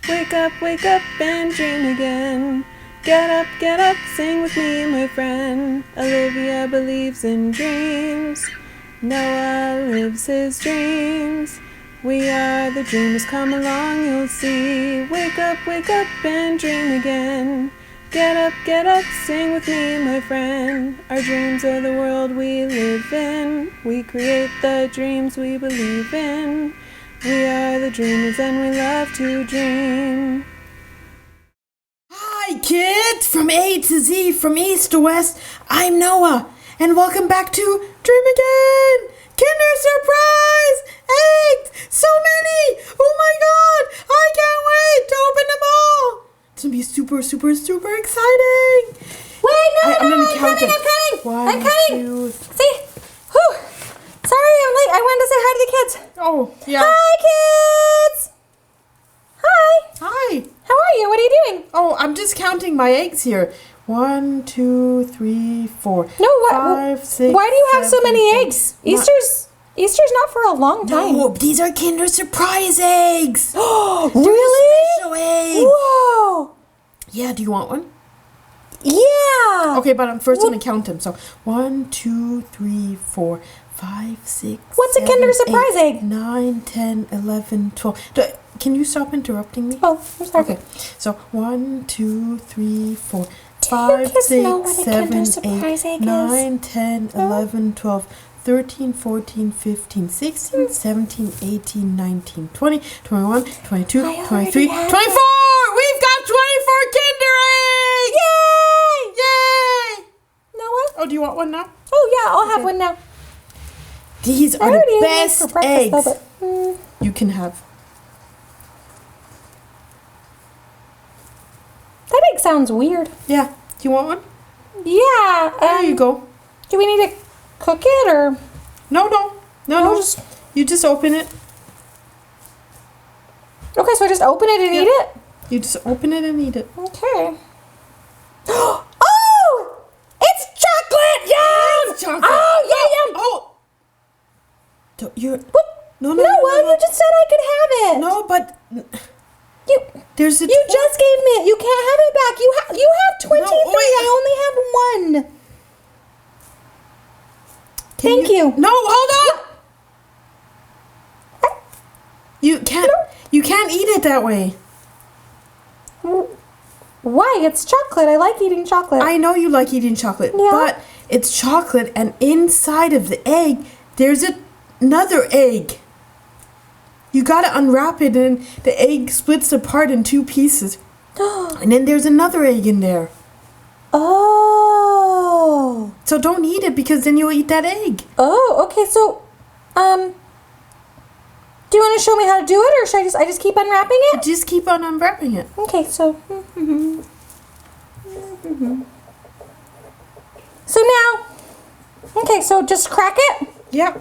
wake up and dream again. Get up, sing with me, my friend. Olivia believes in dreams. Noah lives his dreams. We are the dreamers, come along, you'll see. Wake up and dream again. Get up, sing with me, my friend. Our dreams are the world we live in. We create the dreams we believe in. We are the dreamers and we love to dream. Hi kids, from A to Z, from east to west, I'm Noah, and welcome back to Dream Again! Kinder Surprise! Eggs! So many! Oh my god! I can't wait to open them all! It's gonna be super exciting! Wait, no, I'm I'm coming! I'm coming! 2, See? Whew! Sorry, I'm late. I wanted to say hi to the kids. Oh, yeah. Hi, kids! Hi! Hi! How are you? What are you doing? Oh, I'm just counting my eggs here. 1, 2, 3, 4. No, what? 5, 6. Why do you have so 7, many 8. eggs? Easter's not for a long time. No, these are Kinder Surprise eggs! Really? Special eggs! Whoa! Yeah, do you want one? Yeah! Okay, but I'm first gonna count them. So 1, 2, 3, 4, 5, 6. What's a Kinder Surprise egg? 9, 10, 11, 12. Can you stop interrupting me? Oh, I'm sorry. Okay. So 1, 2, 3, 4, Do 5, you kids know 6, what a Kinder 7, Surprise 8, egg 9, 10, 11, 12, 13, 14, 15, 16, 17, 18, 19, 20, 21, 22, I 23, 24! already have We've got 24 Kinder eggs! Yay! Yay! Noah? Oh, do you want one now? Oh, yeah, I'll have Okay. one now. These I are already the ate these best for breakfast, eggs though, but, you can have. that egg sounds weird. Yeah. Do you want one? Yeah. There you go. Do we need to cook it or? No. Just- You just open it. Okay, so I just open it and eat it? You just open it and eat it. Okay. Oh! It's chocolate! Yum! It's chocolate. Oh, yeah, yum! Oh! You're... What? No. You just said I could have it. No, but... You There's a... you just gave me it. You can't have it back. You have 23. No, wait. I only have one. Thank you. No, hold on! You can't eat it that way. Why? It's chocolate. I like eating chocolate. I know you like eating chocolate, Yeah. but it's chocolate, and inside of the egg, there's another egg. You gotta unwrap it, and the egg splits apart in 2 pieces. And then there's another egg in there. Oh. So don't eat it, because then you'll eat that egg. Oh, okay. So, do you want to show me how to do it, or should I just keep unwrapping it? Just keep on unwrapping it. Okay, so. So now. Okay, so just crack it. Yeah.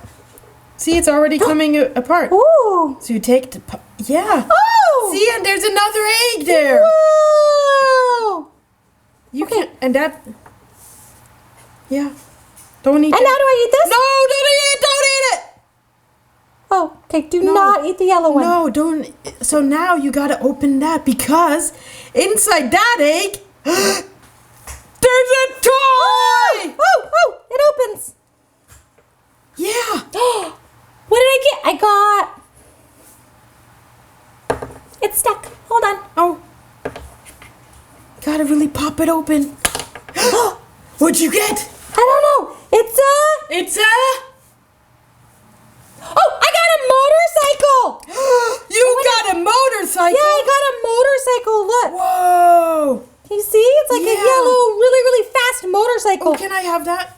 See, it's already coming apart. Ooh. So you take the... Yeah. Oh. See, and there's another egg there. Whoa. You can't... And that... Yeah. Don't eat And now do I eat this? No, don't eat it! Don't eat it! Oh, okay. Do No. not eat the yellow one. No, don't... So now you gotta open that, because inside that egg... there's a toy! Oh, it opens. Yeah. What did I get? I got... It's stuck. Hold on. Oh. Gotta really pop it open. What'd you get? I don't know. It's a... It's a... Oh, I got a motorcycle. You got a motorcycle? Yeah, I got a motorcycle. Look. Whoa. You see? It's like a Yeah. yellow, really fast motorcycle. Oh, can I have that?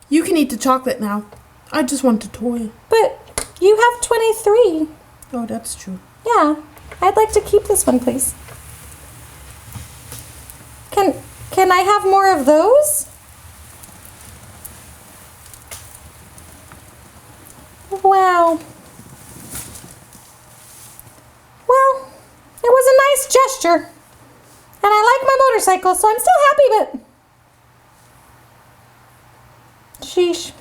You can eat the chocolate now. I just want the toy. But you have 23. Oh, that's true. Yeah. I'd like to keep this one, please. Can I have more of those? Wow. Well, it was a nice gesture. And I like my motorcycle, so I'm still happy, but... Sheesh.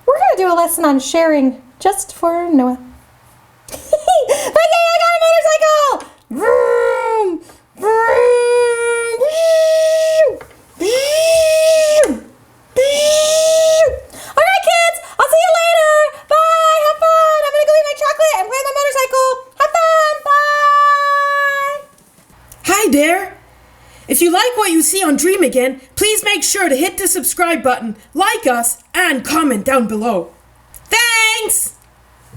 We're going to do a lesson on sharing just for Noah. Okay, I got a motorcycle! dare! If you like what you see on Dream Again, please make sure to hit the subscribe button, like us, and comment down below. Thanks!